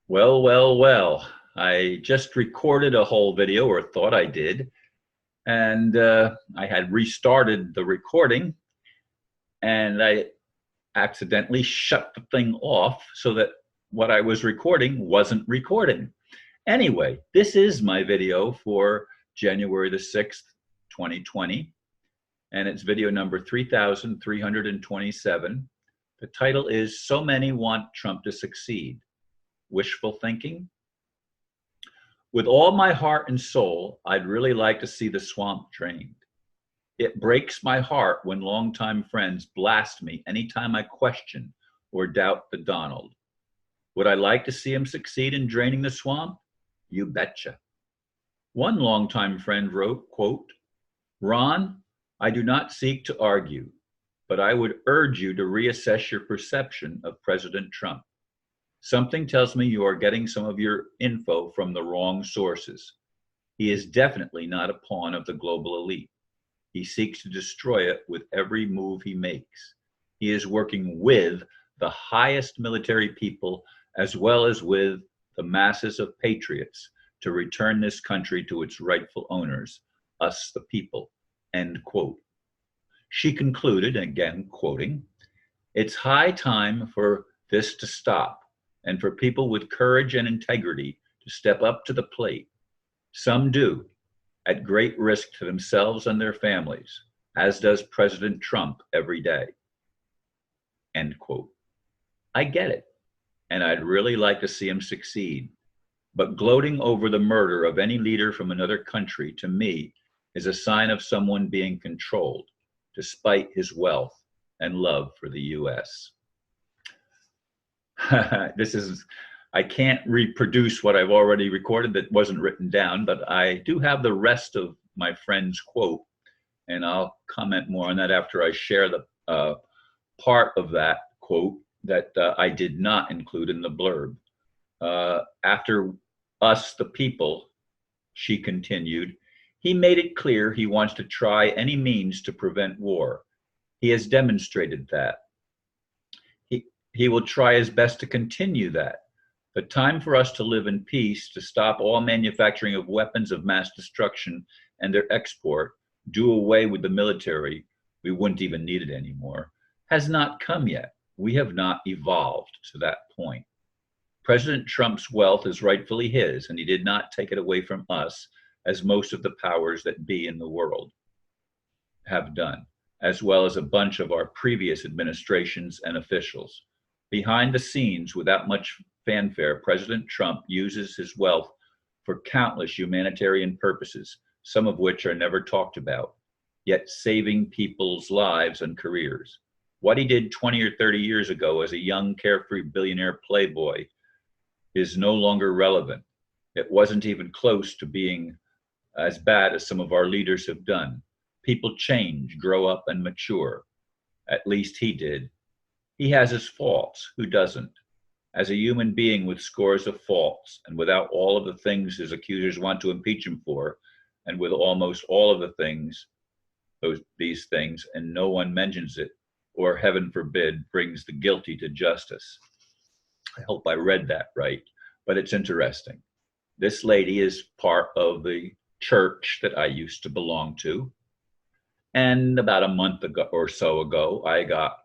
Well, well, well. I just recorded a whole video, or thought I did, and I had restarted the recording, and I accidentally shut the thing off so that what I was recording wasn't recording. Anyway, this is my video for January the 6th, 2020, and it's video number 3327. The title is So Many Want Trump to Succeed. Wishful thinking? With all my heart and soul, I'd really like to see the swamp drained. It breaks my heart when longtime friends blast me anytime I question or doubt the Donald. Would I like to see him succeed in draining the swamp? You betcha. One longtime friend wrote, quote, Ron, I do not seek to argue, but I would urge you to reassess your perception of President Trump. Something tells me you are getting some of your info from the wrong sources. He is definitely not a pawn of the global elite. He seeks to destroy it with every move he makes. He is working with the highest military people as well as with the masses of patriots to return this country to its rightful owners, us the people, end quote. She concluded, again quoting, it's high time for this to stop and for people with courage and integrity to step up to the plate. Some do, at great risk to themselves and their families, as does President Trump every day. End quote. I get it, and I'd really like to see him succeed. But gloating over the murder of any leader from another country, to me, is a sign of someone being controlled, despite his wealth and love for the U.S. I can't reproduce what I've already recorded that wasn't written down, but I do have the rest of my friend's quote, and I'll comment more on that after I share the part of that quote that I did not include in the blurb. After us, the people, she continued, he made it clear he wants to try any means to prevent war. He has demonstrated that. He will try his best to continue that. The time for us to live in peace, to stop all manufacturing of weapons of mass destruction and their export, do away with the military, we wouldn't even need it anymore, has not come yet. We have not evolved to that point. President Trump's wealth is rightfully his, and he did not take it away from us, as most of the powers that be in the world have done, as well as a bunch of our previous administrations and officials. Behind the scenes, without much fanfare, President Trump uses his wealth for countless humanitarian purposes, some of which are never talked about, yet saving people's lives and careers. What he did 20 or 30 years ago as a young, carefree billionaire playboy is no longer relevant. It wasn't even close to being as bad as some of our leaders have done. People change, grow up, and mature. At least he did. He has his faults. Who doesn't? As a human being with scores of faults, and without all of the things his accusers want to impeach him for, and with almost all of the things, these things, and no one mentions it, or heaven forbid, brings the guilty to justice. I hope I read that right, but it's interesting. This lady is part of the church that I used to belong to. And about a month ago or so ago, I got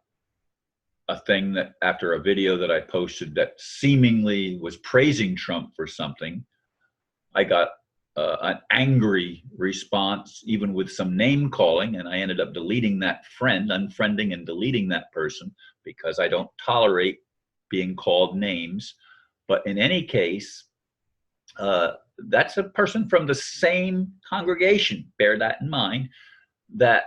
a thing that after a video that I posted that seemingly was praising Trump for something, I got an angry response, even with some name calling, and I ended up deleting that friend, unfriending and deleting that person because I don't tolerate being called names. But in any case, that's a person from the same congregation, bear that in mind, that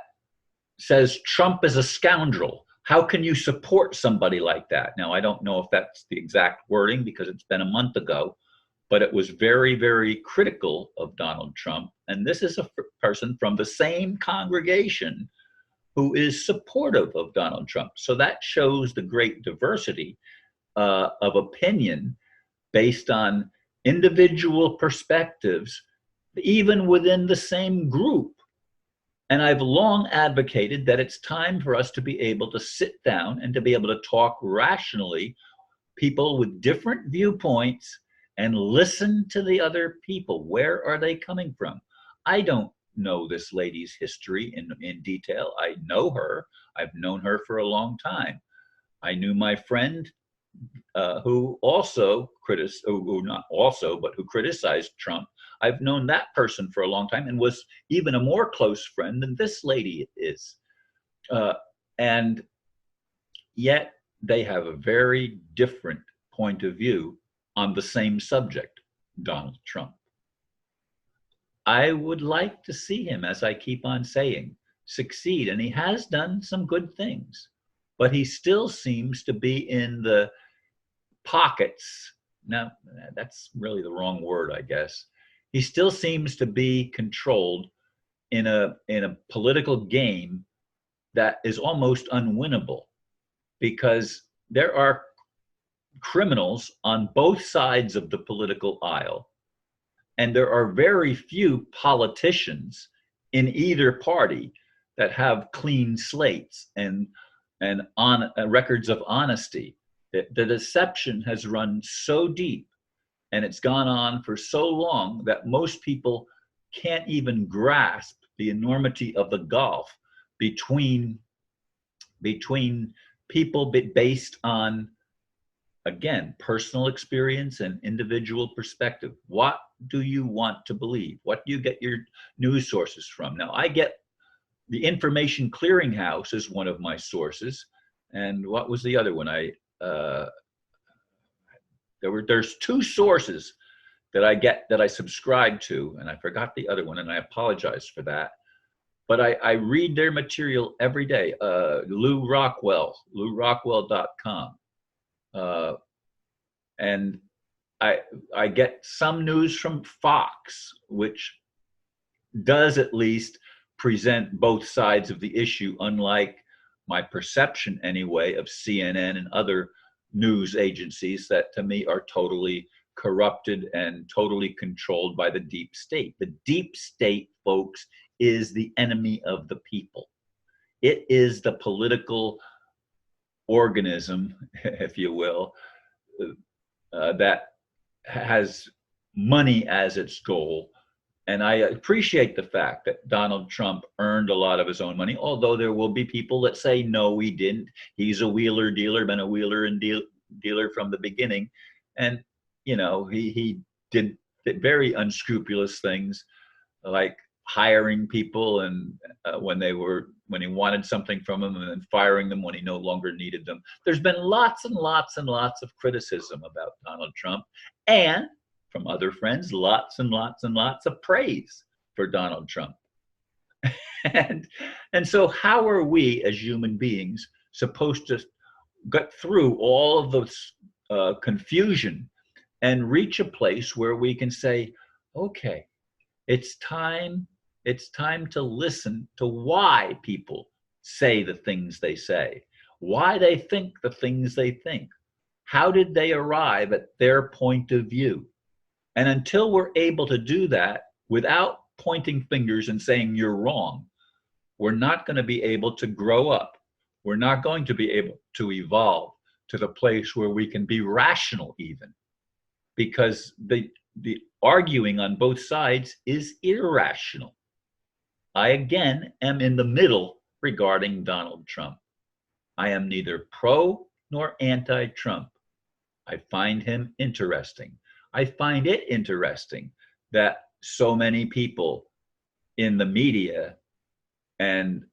says Trump is a scoundrel. How can you support somebody like that? Now, I don't know if that's the exact wording because it's been a month ago, but it was very, very critical of Donald Trump. And this is a person from the same congregation who is supportive of Donald Trump. So that shows the great diversity of opinion based on individual perspectives, even within the same group. And I've long advocated that it's time for us to be able to sit down and to be able to talk rationally, people with different viewpoints, and listen to the other people. Where are they coming from? I don't know this lady's history in detail. I know her. I've known her for a long time. I knew my friend who also who not also, but who criticized Trump. I've known that person for a long time and was even a more close friend than this lady is. Uh, and yet they have a very different point of view on the same subject, Donald Trump. I would like to see him, as I keep on saying, succeed. And he has done some good things, but he still seems to be in the pockets. Now, that's really the wrong word, I guess. He still seems to be controlled in a political game that is almost unwinnable, because there are criminals on both sides of the political aisle, and there are very few politicians in either party that have clean slates and on records of honesty. The deception has run so deep and it's gone on for so long that most people can't even grasp the enormity of the gulf between people based on, again, personal experience and individual perspective. What do you want to believe? What do you get your news sources from? Now, I get the Information Clearinghouse is one of my sources, and what was the other one? There's two sources that I get, that I subscribe to, and I forgot the other one, and I apologize for that. But I read their material every day. Lou Rockwell, LouRockwell.com. And I get some news from Fox, which does at least present both sides of the issue, unlike my perception anyway of CNN and other news agencies that to me are totally corrupted and totally controlled by the deep state. The deep state, folks, is the enemy of the people. It is the political organism, if you will, that has money as its goal. And I appreciate the fact that Donald Trump earned a lot of his own money, although there will be people that say, no, he didn't. He's a wheeler dealer, been a wheeler and dealer from the beginning. And, you know, he did very unscrupulous things, like hiring people and when he wanted something from them, and then firing them when he no longer needed them. There's been lots and lots and lots of criticism about Donald Trump, and from other friends, lots and lots and lots of praise for Donald Trump. and so how are we as human beings supposed to get through all of this confusion and reach a place where we can say, okay, it's time to listen to why people say the things they say, why they think the things they think. How did they arrive at their point of view? And until we're able to do that without pointing fingers and saying you're wrong, we're not going to be able to grow up. We're not going to be able to evolve to the place where we can be rational even, because the arguing on both sides is irrational. I again am in the middle regarding Donald Trump. I am neither pro nor anti-Trump. I find him interesting. I find it interesting that so many people in the media and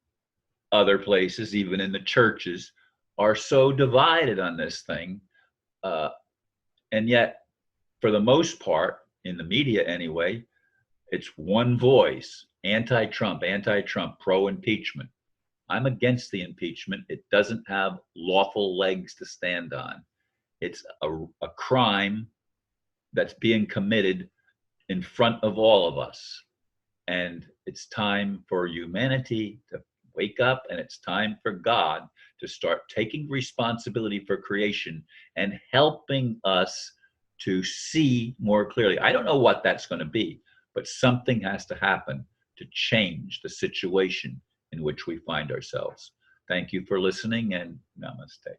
other places, even in the churches, are so divided on this thing. And yet, for the most part, in the media anyway, it's one voice: anti-Trump, anti-Trump, pro-impeachment. I'm against the impeachment. It doesn't have lawful legs to stand on. It's a crime that's being committed in front of all of us. And it's time for humanity to wake up, and it's time for God to start taking responsibility for creation and helping us to see more clearly. I don't know what that's going to be, but something has to happen to change the situation in which we find ourselves. Thank you for listening, and namaste.